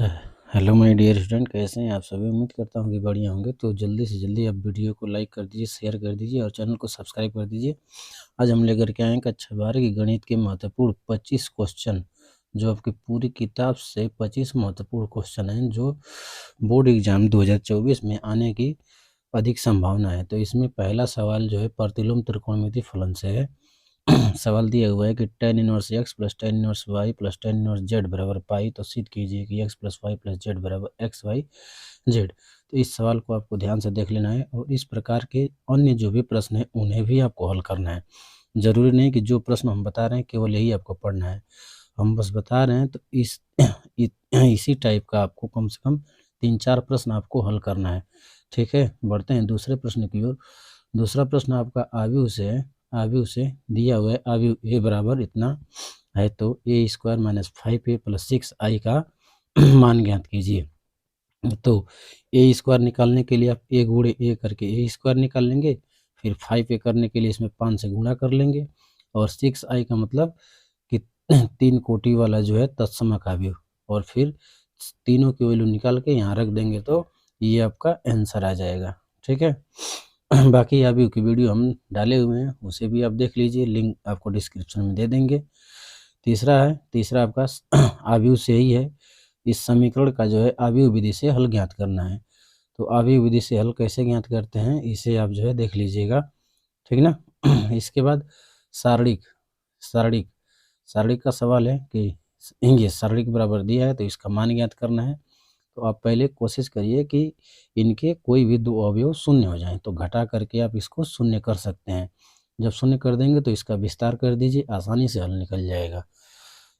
Hello my dear student, कैसे हैं आप सभी। उम्मीद करता हूँ कि बढ़िया होंगे। तो जल्दी से जल्दी आप वीडियो को लाइक कर दीजिए, शेयर कर दीजिए और चैनल को सब्सक्राइब कर दीजिए। आज हम लेकर के आए हैं कक्षा 12 की गणित के महत्वपूर्ण 25 क्वेश्चन, जो आपकी पूरी किताब से 25 महत्वपूर्ण क्वेश्चन हैं जो बोर्ड एग्जाम 2024 में आने की अधिक संभावना है। तो इसमें पहला सवाल जो है प्रतिलोम त्रिकोणमिति फलन से है। सवाल दिया हुआ है कि tan inverse x plus tan inverse y plus tan inverse z बराबर पाई। तो सिद्ध कीजिए कि x plus Y plus Z बराबर एक्स वाई जेड। तो इस सवाल को आपको ध्यान से देख लेना है और इस प्रकार के अन्य जो भी प्रश्न है उन्हें भी आपको हल करना है। ज़रूरी नहीं कि जो प्रश्न हम बता रहे हैं केवल यही आपको पढ़ना है, हम बस बता रहे हैं। तो इसी टाइप का आपको कम से कम 3-4 प्रश्न आपको हल करना है। ठीक है, बढ़ते हैं दूसरे प्रश्न की ओर। दूसरा प्रश्न आपका आव्यूह से है। आव्यूह से दिया हुआ है आव्यूह ए बराबर इतना है, तो ए square minus 5a plus 6i का मान ज्ञात कीजिए। तो ए स्क्वायर निकालने के लिए आप ए गुणे ए करके ए स्क्वायर निकाल लेंगे, फिर 5a करने के लिए इसमें 5 से गुणा कर लेंगे, और 6i का मतलब कि 3 कोटि वाला जो है तत्समक आव्यूह, और फिर तीनों की वैल्यू निकाल के यहाँ रख देंगे तो ये आपका आंसर आ जाएगा। ठीक है, बाकी आव्यूह की वीडियो हम डाले हुए हैं, उसे भी आप देख लीजिए, लिंक आपको डिस्क्रिप्शन में दे देंगे। तीसरा आपका आव्यूह से ही है। इस समीकरण का जो है आव्यूह विधि से हल ज्ञात करना है। तो आव्यूह विधि से हल कैसे ज्ञात करते हैं इसे आप जो है देख लीजिएगा, ठीक ना। इसके बाद सारणिक सारणिक सारणिक का सवाल है कि ये सारणिक बराबर दिया है तो इसका मान ज्ञात करना है। तो आप पहले कोशिश करिए कि इनके कोई भी दो अवयव शून्य हो जाएं, तो घटा करके आप इसको शून्य कर सकते हैं। जब शून्य कर देंगे तो इसका विस्तार कर दीजिए, आसानी से हल निकल जाएगा।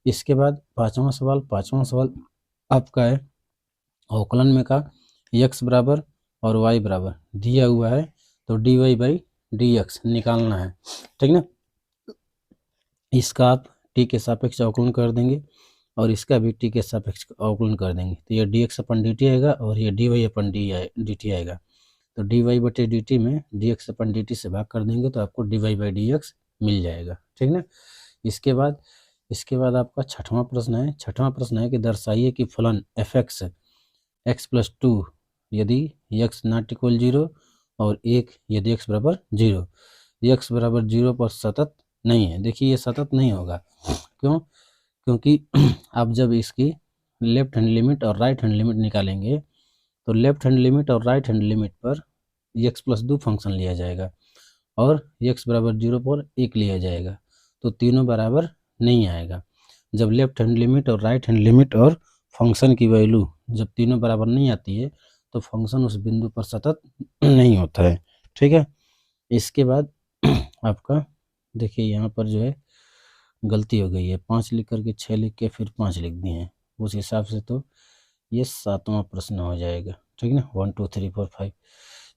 इसके बाद पांचवा सवाल आपका है अवकलन में का x बराबर और y बराबर दिया हुआ है, तो dy बाई डी एक्स निकालना है। ठीक ना, इसका आप t के सापेक्ष अवकलन कर देंगे और इसका भी t के सापेक्ष अवकलन कर देंगे, तो ये dx अपन dt आएगा और ये dy अपन dt आएगा। तो dy बटे dt में dx अपन dt से भाग कर देंगे तो आपको dy बाई dx मिल जाएगा। ठीक ना, इसके बाद आपका छठवां प्रश्न है कि दर्शाइए कि फलन fx x प्लस 2 यदि x नॉट इक्वल 0 और 1 यदि x बराबर 0, x बराबर 0 पर सतत नहीं है। देखिए ये सतत नहीं होगा, क्यों? क्योंकि आप जब इसकी लेफ्ट हैंड लिमिट और राइट हैंड लिमिट निकालेंगे तो लेफ्ट हैंड लिमिट और राइट हैंड लिमिट पर x प्लस 2 फंक्शन लिया जाएगा और x बराबर 0 पर 1 लिया जाएगा, तो तीनों बराबर नहीं आएगा। जब लेफ्ट हैंड लिमिट और राइट हैंड लिमिट और फंक्शन की वैल्यू जब तीनों बराबर नहीं आती है तो फंक्शन उस बिंदु पर सतत नहीं होता है। ठीक है, इसके बाद आपका देखिए यहाँ पर जो है गलती हो गई है, 5 लिख करके 6 लिख के फिर 5 लिख दिए हैं, उस हिसाब से तो ये 7वां प्रश्न हो जाएगा। ठीक ना, 1 2 3 4 5।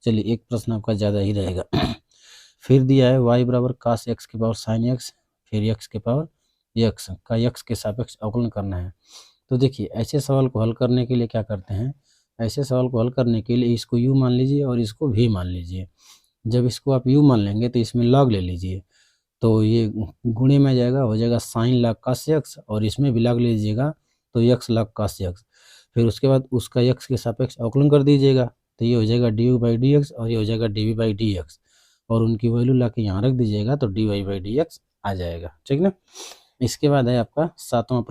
चलिए एक प्रश्न आपका ज़्यादा ही रहेगा। फिर दिया है y बराबर कास x के पावर साइन x, फिर x के पावर x का x के सापेक्ष अवकलन करना है। तो देखिए ऐसे सवाल को हल करने के लिए क्या करते हैं, ऐसे सवाल को हल करने के लिए इसको u मान लीजिए और इसको v मान लीजिए। जब इसको आप u मान लेंगे तो इसमें log ले लीजिए, तो ये गुणे में जाएगा, हो जाएगा साइन log cos x, और इसमें भी log लीजिएगा तो x log cos x। फिर उसके बाद उसका x के सापेक्ष अवकलन कर दीजिएगा, तो ये हो जाएगा dy बाई डी एक्स और ये हो जाएगा dv बाई डी एक्स, और उनकी वैल्यू ला के यहाँ रख दीजिएगा तो dy बाई डी एक्स आ जाएगा। ठीक ना, इसके बाद है आपका सातवां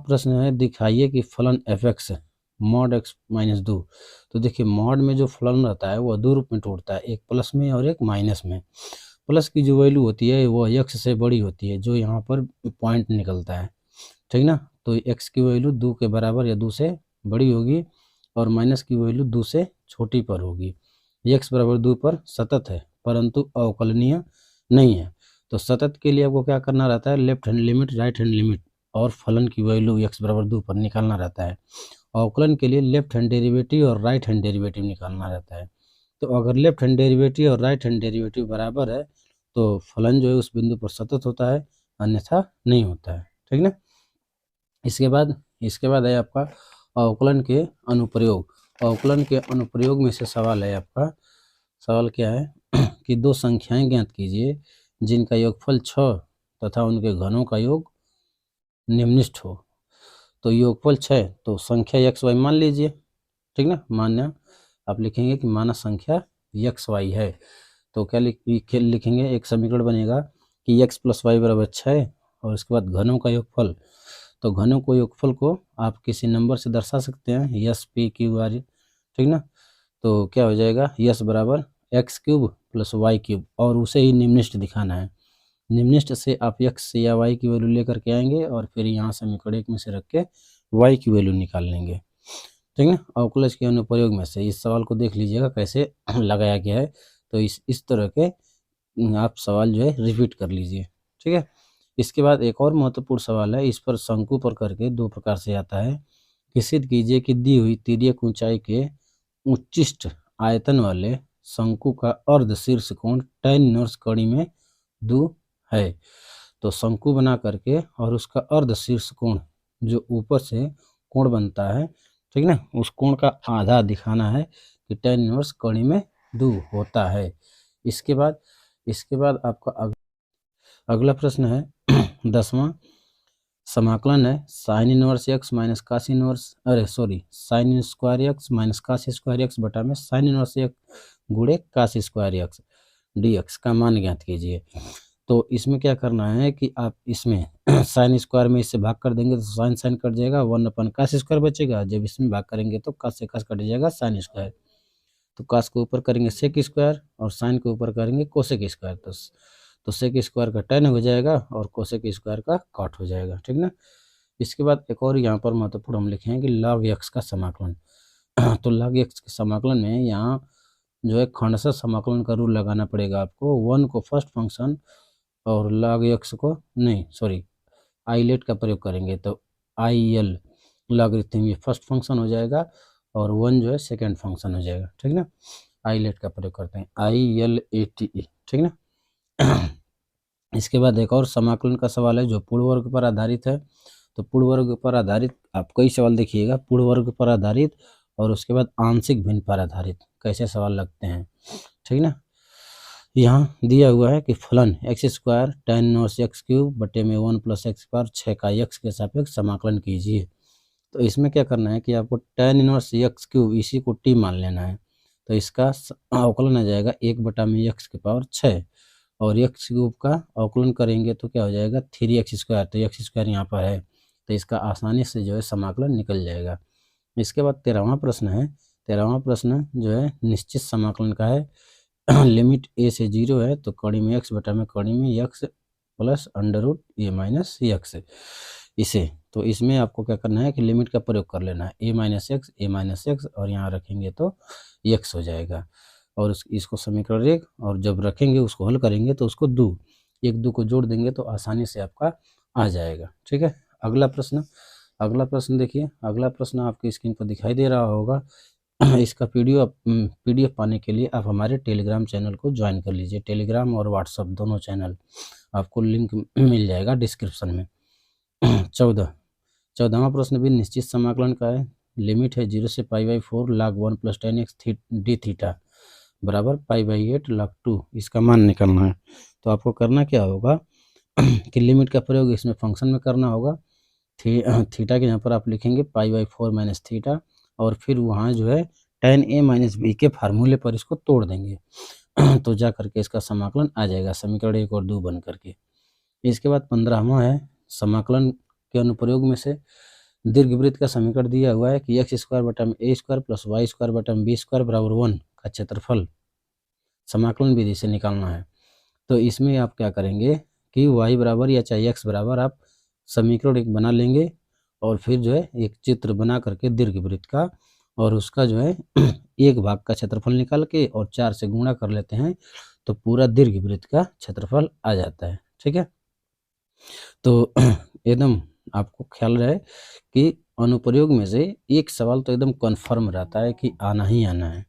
प्रश्न है दिखाइए कि फलन fx मॉड x माइनस 2। तो देखिए मॉड में जो फलन रहता है वो दो रूप में टूटता है, एक प्लस में और एक माइनस में। प्लस की जो वैल्यू होती है वो x से बड़ी होती है, जो यहाँ पर पॉइंट निकलता है। ठीक ना, तो x की वैल्यू 2 के बराबर या 2 से बड़ी होगी और माइनस की वैल्यू 2 से छोटी पर होगी। x बराबर 2 पर सतत है परंतु अवकलनीय नहीं है। तो सतत के लिए आपको क्या करना रहता है, left hand limit right hand limit और फलन की वैल्यू x बराबर 2 पर निकालना रहता है। अवकलन के लिए लेफ्ट हैंड डेरिवेटिव और राइट हैंड डेरिवेटिव निकालना रहता है। तो अगर लेफ्ट हैंड डेरिवेटिव और राइट हैंड डेरिवेटिव बराबर है तो फलन जो है उस बिंदु पर सतत होता है, अन्यथा नहीं होता है। ठीक ना, इसके बाद है आपका अवकलन के अनुप्रयोग। अवकलन के अनुप्रयोग में से सवाल है आपका, सवाल क्या है कि दो संख्याएं ज्ञात कीजिए जिनका योगफल 6 तथा उनके घनों का योग निम्नलिखित हो। तो योगफल 6, तो संख्या एक्स वाई मान लीजिए, ठीक ना। मान्य आप लिखेंगे कि माना संख्या एक्स वाई है, तो क्या लिखेंगे, एक समीकरण बनेगा कि एक्स प्लस वाई बराबर 6 और उसके बाद घनों का योगफल। तो घनों को योगफल को आप किसी नंबर से दर्शा सकते हैं, यस पी क्यू आर, ठीक ना। तो क्या हो जाएगा, यस बराबर X cube plus Y cube, और उसे ही निम्नलिखित दिखाना है। निम्नलिखित से आप एक्स या वाई की वैल्यू लेकर के आएंगे और फिर यहाँ समीकरण एक में से रख के वाई की वैल्यू निकाल लेंगे, ठीक है। अवकलज के अनुप्रयोग में से इस सवाल को देख लीजिएगा कैसे लगाया गया है। तो इस तरह के आप सवाल जो है रिपीट कर लीजिए, ठीक है। इसके बाद एक और महत्वपूर्ण सवाल है, इस पर शंकु पर करके दो प्रकार से आता है कि सिद्ध कीजिए कि दी हुई तिर्यक ऊंचाई के उच्चिष्ट आयतन वाले शंकु का अर्ध शीर्ष कोण tan इनवर्स कड़ी में 2 है। तो शंकु बना करके और उसका अर्ध शीर्ष कोण जो ऊपर से कोण बनता है, ठीक ना, उस कोण का आधा दिखाना है कि tan इनवर्स कड़ी में 2 होता है। इसके बाद आपका अगला प्रश्न है 10वां समाकलन है sine inverse X minus cos inverse, sine square X minus cos square X बटा में साइन इनवर्स एक्स गुणे cos square X D X का मान ज्ञात कीजिए। तो इसमें क्या करना है कि आप इसमें साइन स्क्वायर में इससे भाग कर देंगे तो साइन साइन कट जाएगा, 1 कास स्क्वायर बचेगा। जब इसमें भाग करेंगे तो कास से कास कट जाएगा साइन स्क्वायर। तो कास के ऊपर करेंगे सेक स्क्वायर और साइन के ऊपर करेंगे कोसेक स्क्वायर, तो सेक स्क्वायर का tan हो जाएगा और कोसेक स्क्वायर का कॉट हो जाएगा, ठीक ना। इसके बाद एक और यहाँ पर महत्वपूर्ण हम लिखे हैं कि log x का समाकलन। तो log x के समाकलन में यहाँ जो है खंडशः समाकलन का रूल लगाना पड़ेगा आपको। 1 को फर्स्ट फंक्शन और log x को आईलेट का प्रयोग करेंगे तो IL लॉगरिथम ये फर्स्ट फंक्शन हो जाएगा और 1 जो है सेकेंड फंक्शन हो जाएगा, ठीक ना। आईलेट का प्रयोग करते हैं ILATE, ठीक ना। इसके बाद एक और समाकलन का सवाल है जो पूर्ण वर्ग पर आधारित है। तो पूर्ण वर्ग पर आधारित आप कई सवाल देखिएगा, पूर्ण वर्ग पर आधारित और उसके बाद आंशिक भिन्न पर आधारित कैसे सवाल लगते हैं, ठीक ना। यहाँ दिया हुआ है कि फलन x square tan inverse x cube बटे में 1 + x स्क्वायर 6 का x के सापेक्ष समाकलन कीजिए। तो इसमें क्या करना है कि आपको tan इनवर्स एक्स क्यूब इसी को t मान लेना है। तो इसका अवकलन आ जाएगा 1/x की पावर 6 और एक्स क्यूब का अवकलन करेंगे तो क्या हो जाएगा 3x स्क्वायर। तो एक्स स्क्वायर यहाँ पर है तो इसका आसानी से जो है समाकलन निकल जाएगा। इसके बाद 13वां प्रश्न है। 13वां प्रश्न जो है निश्चित समाकलन का है। लिमिट a से 0 है तो कड़ी में x बटा में कड़ी में x plus √a minus x इसे। तो इसमें आपको क्या करना है कि लिमिट का प्रयोग कर लेना है a माइनस x और यहाँ रखेंगे तो x हो जाएगा और इसको समीकरण 1 और जब रखेंगे उसको हल करेंगे तो उसको 2 को जोड़ देंगे तो आसानी से आपका आ जाएगा, ठीक है। अगला प्रश्न देखिए। अगला प्रश्न आपकी स्क्रीन पर दिखाई दे रहा होगा। इसका पीडीएफ पाने के लिए आप हमारे टेलीग्राम चैनल को ज्वाइन कर लीजिए। टेलीग्राम और व्हाट्सएप दोनों चैनल आपको लिंक मिल जाएगा डिस्क्रिप्शन में। 14वां प्रश्न भी निश्चित समाकलन का है। लिमिट है 0 से π/4 log 1 + tan x d theta बराबर π/8 log 2। इसका मान निकालना है। तो आपको करना क्या होगा कि लिमिट का प्रयोग इसमें फंक्शन में करना होगा। थीटा के यहाँ पर आप लिखेंगे π/4 - थीटा और फिर वहाँ जो है tan a - b के फार्मूले पर इसको तोड़ देंगे तो जा करके इसका समाकलन आ जाएगा समीकरण 1 और 2 बन करके। इसके बाद 15वां है समाकलन के अनुप्रयोग में से दीर्घवृत्त का समीकरण दिया हुआ है कि x स्क्वायर बटा में a square plus y square बटा में b स्क्वायर बराबर 1 का क्षेत्रफल समाकलन विधि से निकालना है। तो इसमें आप क्या करेंगे कि y बराबर या चाहे x बराबर आप समीकरण एक बना लेंगे और फिर जो है एक चित्र बना करके दीर्घवृत्त का और उसका जो है एक भाग का क्षेत्रफल निकाल के और 4 से गुणा कर लेते हैं तो पूरा दीर्घवृत्त का क्षेत्रफल आ जाता है, ठीक है। तो एकदम आपको ख्याल रहे कि अनुप्रयोग में से एक सवाल तो एकदम कन्फर्म रहता है कि आना ही आना है।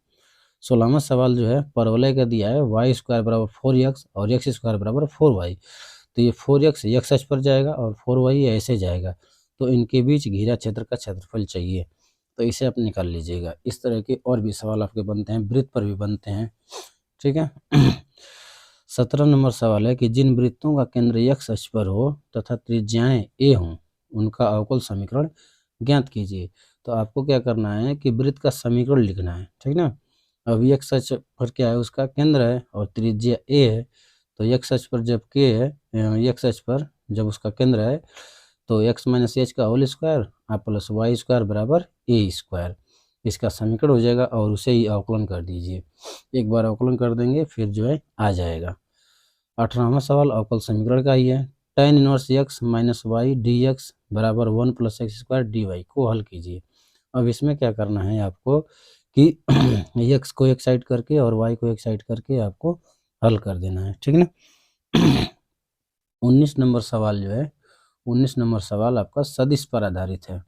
16वां सवाल जो है परवलय का दिया है y स्क्वायर बराबर 4x और x स्क्वायर बराबर 4y। तो ये 4x x अक्ष पर जाएगा और 4y ऐसे जाएगा तो इनके बीच घिरा क्षेत्र का क्षेत्रफल चाहिए। तो इसे आप निकाल लीजिएगा। इस तरह के और भी सवाल आपके बनते हैं, वृत्त पर भी बनते हैं, ठीक है। 17 नंबर सवाल है कि जिन वृत्तों का केंद्र x अक्ष पर हो तथा त्रिज्याएं a हों उनका अवकल समीकरण ज्ञात कीजिए। तो आपको क्या करना है कि वृत्त का समीकरण लिखना है, ठीक ना। अब x अक्ष पर क्या है, उसका केंद्र है और त्रिज्या a है। तो x अक्ष पर जब k है, x अक्ष पर जब उसका केंद्र है तो x माइनस एच का whole square plus Y square बराबर ए स्क्वायर, इसका समीकरण हो जाएगा और उसे ही अवकलन कर दीजिए। एक बार अवकलन कर देंगे फिर जो है आ जाएगा। 18वां सवाल अवकल समीकरण का ही है। tan inverse x minus Y D X बराबर 1 plus X square D Y को हल कीजिए। अब इसमें क्या करना है आपको कि x को एक साइड करके और y को एक साइड करके आपको हल कर देना है, ठीक ना। 19 नंबर सवाल जो है, 19 नंबर सवाल आपका सदिश पर आधारित है।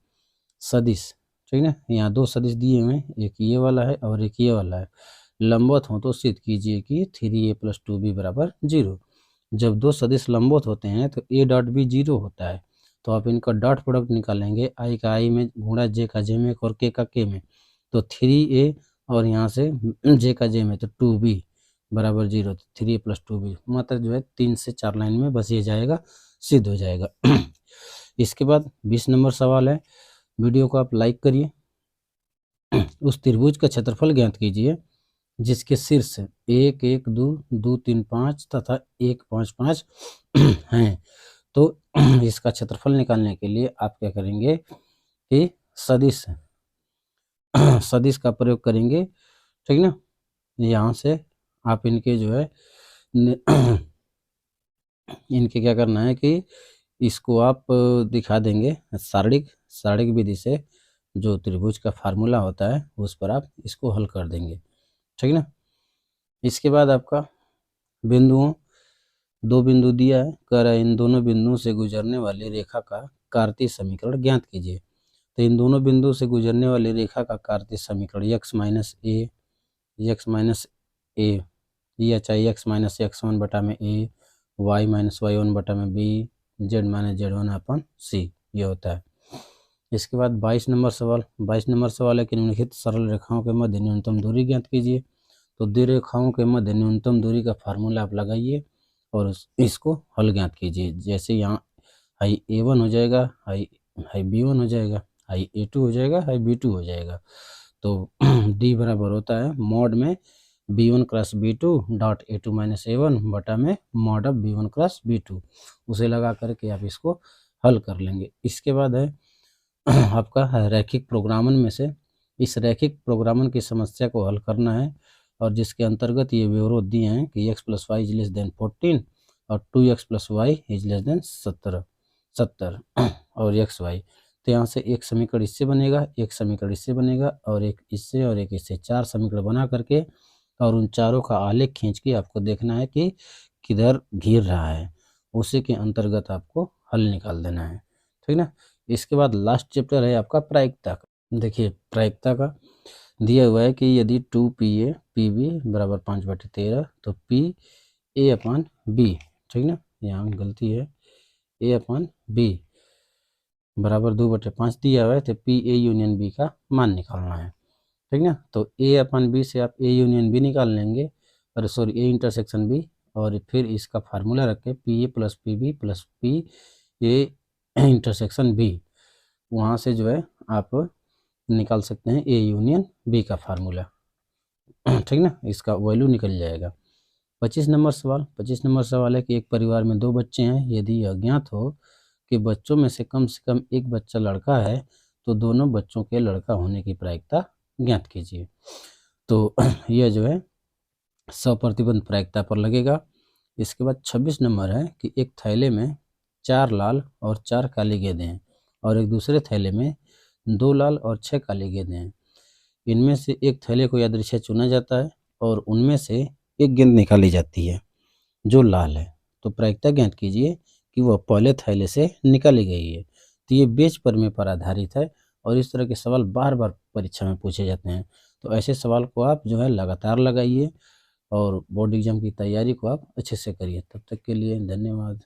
सदिश, ठीक ना। यहाँ दो सदिश दिए हुए हैं, एक ये वाला है और एक ये वाला है। लंबवत हो तो सिद्ध कीजिए कि 3a प्लस 2b बराबर 0। जब दो सदिश लंबवत होते हैं तो a डॉट b 0 होता है। तो आप इनका डॉट प्रोडक्ट निकालेंगे, i का i में गुणा j का j में और k का k में। तो 3a और यहाँ से j का j में तो 2b बराबर 0, तो 3a प्लस 2b मतलब जो है 3 से 4 लाइन में बस ये जाएगा, सिद्ध हो जाएगा। इसके बाद 20 नंबर सवाल है। वीडियो को आप लाइक करिए। उस त्रिभुज का क्षेत्रफल ज्ञात कीजिए जिसके शीर्ष 1 1 2 2 3 5 तथा 1 5 5 हैं। तो इसका क्षेत्रफल निकालने के लिए आप क्या करेंगे कि सदिश सदिश का प्रयोग करेंगे, ठीक ना। यहाँ से आप इनके जो है इनके क्या करना है कि इसको आप दिखा देंगे सारणिक विधि से, जो त्रिभुज का फार्मूला होता है उस पर आप इसको हल कर देंगे, ठीक ना। इसके बाद आपका बिंदुओं, दो बिंदु दिया है, कह रहा है इन दोनों बिंदुओं से गुजरने वाली रेखा का कार्तीय समीकरण ज्ञात कीजिए। तो इन दोनों बिंदुओं से गुजरने वाली रेखा का कार्तीय समीकरण x माइनस ए या चाहे x माइनस x1 बटा में a, y माइनस y1 बटा में b, z माइनस z1 अपन c, ये होता है। इसके बाद 22 नंबर सवाल। 22 नंबर सवाल है कि निम्नलिखित सरल रेखाओं के मध्य न्यूनतम दूरी ज्ञात कीजिए। तो दो रेखाओं के मध्य न्यूनतम दूरी का फार्मूला आप लगाइए और इसको हल ज्ञात कीजिए। जैसे यहाँ हाई a1 हो जाएगा, हाई b1 हो जाएगा, हाई a2 हो जाएगा, हाई b2 हो जाएगा। तो d बराबर होता है मॉड में b1 cross b2 dot a2 minus a1 बटा में mod of b1 cross b2, उसे लगा करके आप इसको हल कर लेंगे। इसके बाद है आपका रैखिक प्रोग्रामन में से इस रैखिक प्रोग्रामन की समस्या को हल करना है, और जिसके अंतर्गत ये विवरोध दिए हैं कि x plus Y is less than 14 और 2x plus Y is less than 70 और एक्स वाई। तो यहाँ से एक समीकरण इससे बनेगा, एक समीकरण इससे बनेगा और एक इससे और एक इससे, 4 समीकरण बना करके और उन चारों का आलेख खींच के आपको देखना है कि किधर घिर रहा है, उसी के अंतर्गत आपको हल निकाल देना है, ठीक ना। इसके बाद लास्ट चैप्टर है आपका प्रायिकता का। देखिए प्रायिकता का दिया हुआ है कि यदि 2PA PB बराबर 5/13 तो PA अपन B, ठीक ना, यहाँ गलती है, A अपन B बराबर 2/5 दिया हुआ है, तो PA यूनियन B का मान निकालना है, ठीक ना। तो A अपन B से आप A यूनियन B निकाल लेंगे, और सॉरी A इंटरसेक्शन B, और फिर इसका फार्मूला रख के PA plus PB plus PA intersection B, वहाँ से जो है आप निकाल सकते हैं A यूनियन B का फार्मूला, ठीक ना, इसका वैल्यू निकल जाएगा। 25 नंबर सवाल। 25 नंबर सवाल है कि एक परिवार में 2 बच्चे हैं, यदि यह ज्ञात हो कि बच्चों में से कम एक बच्चा लड़का है तो दोनों बच्चों के लड़का होने की प्रायिकता ज्ञात कीजिए। तो यह जो है सप्रतिबंध प्रायिकता पर लगेगा। इसके बाद 26 नंबर है कि एक थैले में 4 लाल और 4 काली गेंदें हैं और एक दूसरे थैले में 2 लाल और 6 काली गेंदें हैं। इनमें से एक थैले को यादृच्छिक चुना जाता है और उनमें से एक गेंद निकाली जाती है जो लाल है। तो प्रायिकता ज्ञात कीजिए कि वह पहले थैले से निकाली गई है। तो ये बेच प्रमेय पर आधारित है और इस तरह के सवाल बार बार परीक्षा में पूछे जाते हैं। तो ऐसे सवाल को आप जो है लगातार लगाइए और बोर्ड एग्जाम की तैयारी को आप अच्छे से करिए। तब तक के लिए धन्यवाद।